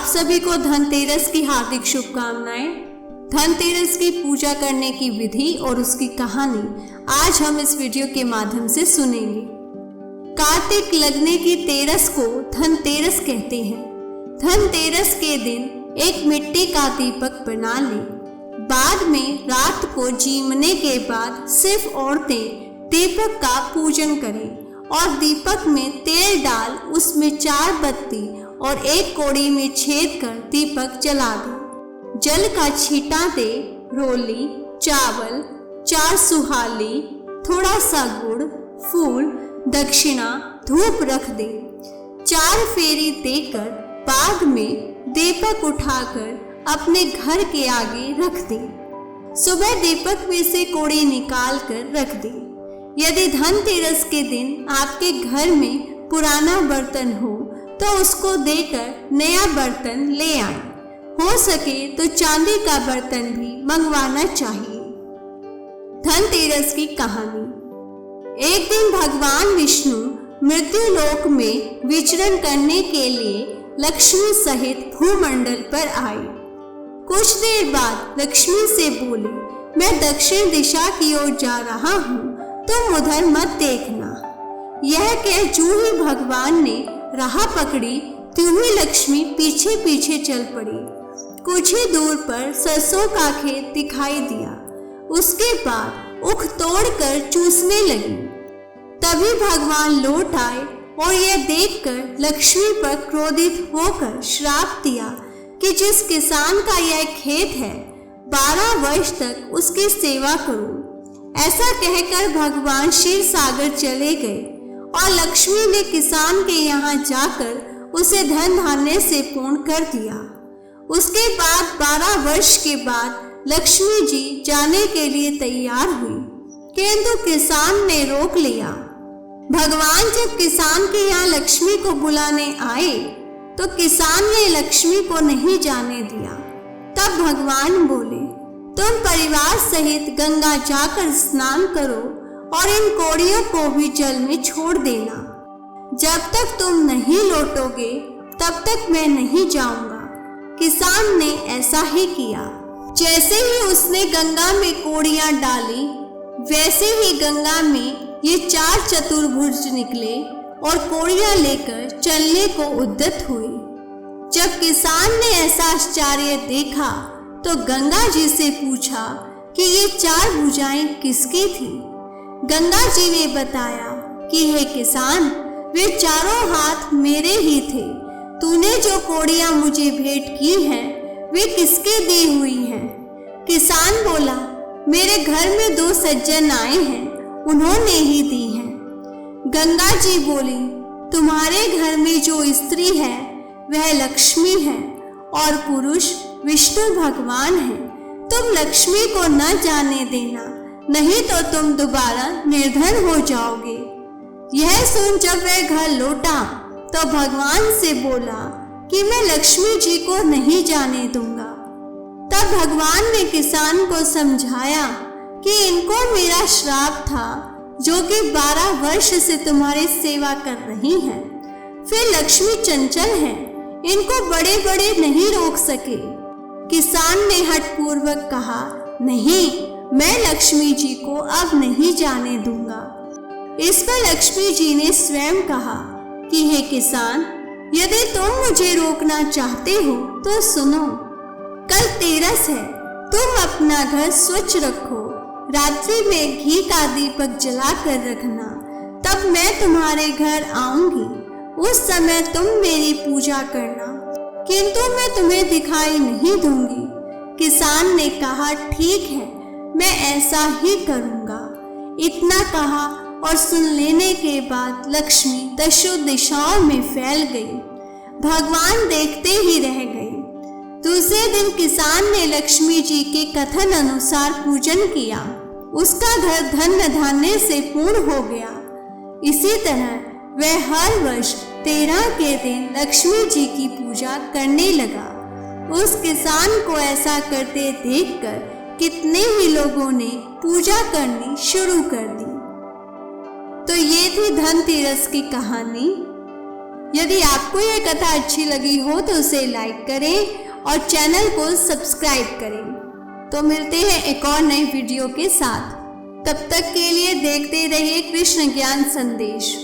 सभी को धनतेरस की हार्दिक शुभकामनाएं। धनतेरस की पूजा करने की विधि और उसकी कहानी आज हम इस वीडियो के माध्यम से सुनेंगे। कार्तिक लगने की तेरस को धनतेरस कहते हैं। धनतेरस के दिन एक मिट्टी का दीपक बना लें। बाद में रात को जीमने के बाद सिर्फ औरतें दीपक का पूजन करें और दीपक में तेल डाल उसमें 4 बत्ती और 1 कौड़ी में छेद कर दीपक जला दो। जल का छींटा दे, रोली, चावल, 4 सुहाली, थोड़ा सा गुड़, फूल, दक्षिणा, धूप रख दे। 4 फेरी देकर बाद में दीपक उठाकर अपने घर के आगे रख दे। सुबह दीपक में से कौड़ी निकाल कर रख दे। यदि धनतेरस के दिन आपके घर में पुराना बर्तन हो तो उसको देकर नया बर्तन ले आए। हो सके तो चांदी का बर्तन भी मंगवाना चाहिए। धनतेरस की कहानी। एक दिन भगवान विष्णु मृत्यु लोक में विचरण करने के लिए लक्ष्मी सहित भूमंडल पर आए। कुछ देर बाद लक्ष्मी से बोले, मैं दक्षिण दिशा की ओर जा रहा हूँ, तुम उधर मत देखना। यह कह जूं ही भगवान ने राह पकड़ी, त्यों ही लक्ष्मी पीछे पीछे चल पड़ी। कुछ ही दूर पर सरसों का खेत दिखाई दिया। उसके बाद उख तोड़कर चूसने लगी। तभी भगवान लौट आए और यह देखकर लक्ष्मी पर क्रोधित होकर श्राप दिया कि जिस किसान का यह खेत है 12 वर्ष तक उसकी सेवा करो। ऐसा कहकर भगवान क्षीर सागर चले गए और लक्ष्मी ने किसान के यहाँ जाकर उसे धन धान्य से पूर्ण कर दिया। उसके बाद 12 वर्ष के बाद लक्ष्मी जी जाने के लिए तैयार हुई, किंतु किसान ने रोक लिया। भगवान जब किसान के यहाँ लक्ष्मी को बुलाने आए तो किसान ने लक्ष्मी को नहीं जाने दिया। तब भगवान बोले, तुम परिवार सहित गंगा जाकर स्नान करो और इन कौड़ियों को भी जल में छोड़ देना। जब तक तुम नहीं लौटोगे तब तक मैं नहीं जाऊंगा। किसान ने ऐसा ही किया। जैसे ही उसने गंगा में कौड़ियां डाली, वैसे ही गंगा में ये 4 चतुर्भुज निकले और कौड़ियां लेकर चलने को उद्यत हुए। जब किसान ने ऐसा आश्चर्य देखा तो गंगा जी से पूछा कि ये 4 भुजाएं किसकी थी। गंगा जी ने बताया कि हे किसान, वे चारों हाथ मेरे ही थे। तूने जो कौड़ियां मुझे भेंट की हैं, वे किसके दी हुई हैं? किसान बोला, मेरे घर में 2 सज्जन आए हैं, उन्होंने ही दी हैं। गंगा जी बोली, तुम्हारे घर में जो स्त्री है वह लक्ष्मी है और पुरुष विष्णु भगवान है। तुम लक्ष्मी को न जाने देना, नहीं तो तुम दोबारा निर्धन हो जाओगे। यह सुन जब वह घर लौटा तो भगवान से बोला कि मैं लक्ष्मी जी को नहीं जाने दूंगा। तब भगवान ने किसान को समझाया कि इनको मेरा श्राप था जो कि 12 वर्ष से तुम्हारी सेवा कर रही हैं। फिर लक्ष्मी चंचल है, इनको बड़े बड़े नहीं रोक सके। किसान ने हठपूर्वक कहा, नहीं, मैं लक्ष्मी जी को अब नहीं जाने दूंगा। इस पर लक्ष्मी जी ने स्वयं कहा कि हे किसान, यदि तुम मुझे रोकना चाहते हो तो सुनो। कल तेरस है, तुम अपना घर स्वच्छ रखो। रात्रि में घी का दीपक जला कर रखना, तब मैं तुम्हारे घर आऊंगी। उस समय तुम मेरी पूजा करना, किंतु मैं तुम्हें दिखाई नहीं दूंगी। किसान ने कहा, ठीक है, मैं ऐसा ही करूंगा। इतना कहा और सुन लेने के बाद लक्ष्मी 10 दिशाओं में फैल गई। भगवान देखते ही रह गए। दूसरे दिन किसान ने लक्ष्मी जी के कथन अनुसार पूजन किया। उसका घर धन धान्य से पूर्ण हो गया। इसी तरह वह हर वर्ष 13 के दिन लक्ष्मी जी की पूजा करने लगा। उस किसान को ऐसा करते देखकर कितने ही लोगों ने पूजा करनी शुरू कर दी। तो ये थी धनतेरस की कहानी। यदि आपको यह कथा अच्छी लगी हो तो उसे लाइक करें और चैनल को सब्सक्राइब करें। तो मिलते हैं एक और नई वीडियो के साथ। तब तक के लिए देखते रहिए कृष्ण ज्ञान संदेश।